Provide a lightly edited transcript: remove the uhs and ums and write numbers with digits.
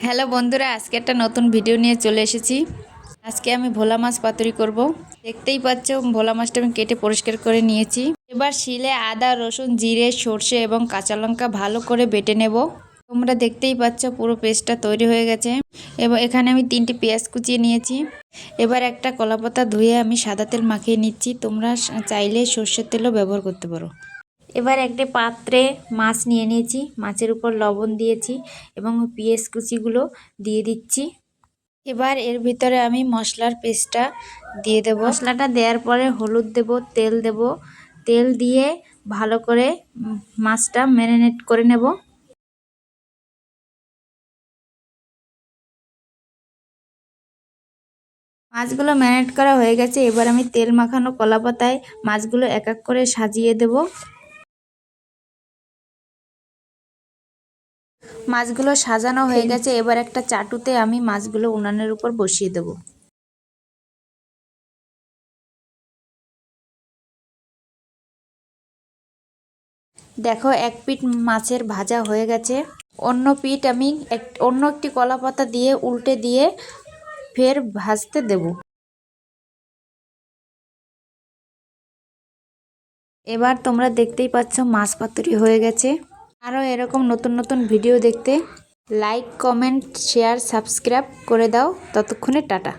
Hello বন্ধুরা, আজকে একটা নতুন ভিডিও নিয়ে চলে এসেছি। আজকে আমি ভোলা মাছ পাতুরি করব। দেখতেই পাচ্ছ ভোলা মাছটা আমি কেটে পরিষ্কার করে নিয়েছি। এবার শিলে আদা, রসুন, জিরে, সর্ষে এবং কাঁচা লঙ্কা ভালো করে বেটে নেব। তোমরা দেখতেই পাচ্ছ পুরো পেস্টটা তৈরি হয়ে গেছে। এবার এখানে আমি 3টি পেঁয়াজ কুচিয়ে নিয়েছি। এবার একটা কলাপাতা ধুয়ে আমি সাদা তেল মাখিয়ে নিচ্ছি। তোমরা চাইলে সর্ষের তেলও ব্যবহার করতে পারো। এবার একটি পাত্রে মাছ নিয়ে নিয়েছি, মাছের উপর লবণ দিয়েছি এবং পেঁয়াজ কুচিগুলো দিয়ে দিচ্ছি। এবার এর ভিতরে আমি মশলার পেস্টটা দিয়ে দেব। মশলাটা দেওয়ার পরে হলুদ দেব, তেল দেব। তেল দিয়ে ভালো করে মাছটা ম্যারিনেট করে নেব। মাছগুলো ম্যারিনেট করা হয়ে গেছে। এবার আমি তেল মাখানো কলাপাতায় মাছগুলো এক এক করে সাজিয়ে দেব। মাছগুলো সাজানো হয়ে গেছে। এবার একটা চাটুতে আমি মাছগুলো উনানের উপর বসিয়ে দেব। দেখো, এক পিঠ মাছের ভাজা হয়ে গেছে। অন্য পিঠ আমি অন্য একটি কলাপাতা দিয়ে উল্টে দিয়ে ফের ভাজতে দেব। এবার তোমরা দেখতেই পাচ্ছ মাছ পাতুরি হয়ে গেছে। আরও এরকম নতুন নতুন ভিডিও দেখতে লাইক, কমেন্ট, শেয়ার, সাবস্ক্রাইব করে দাও। ততক্ষণে টাটা।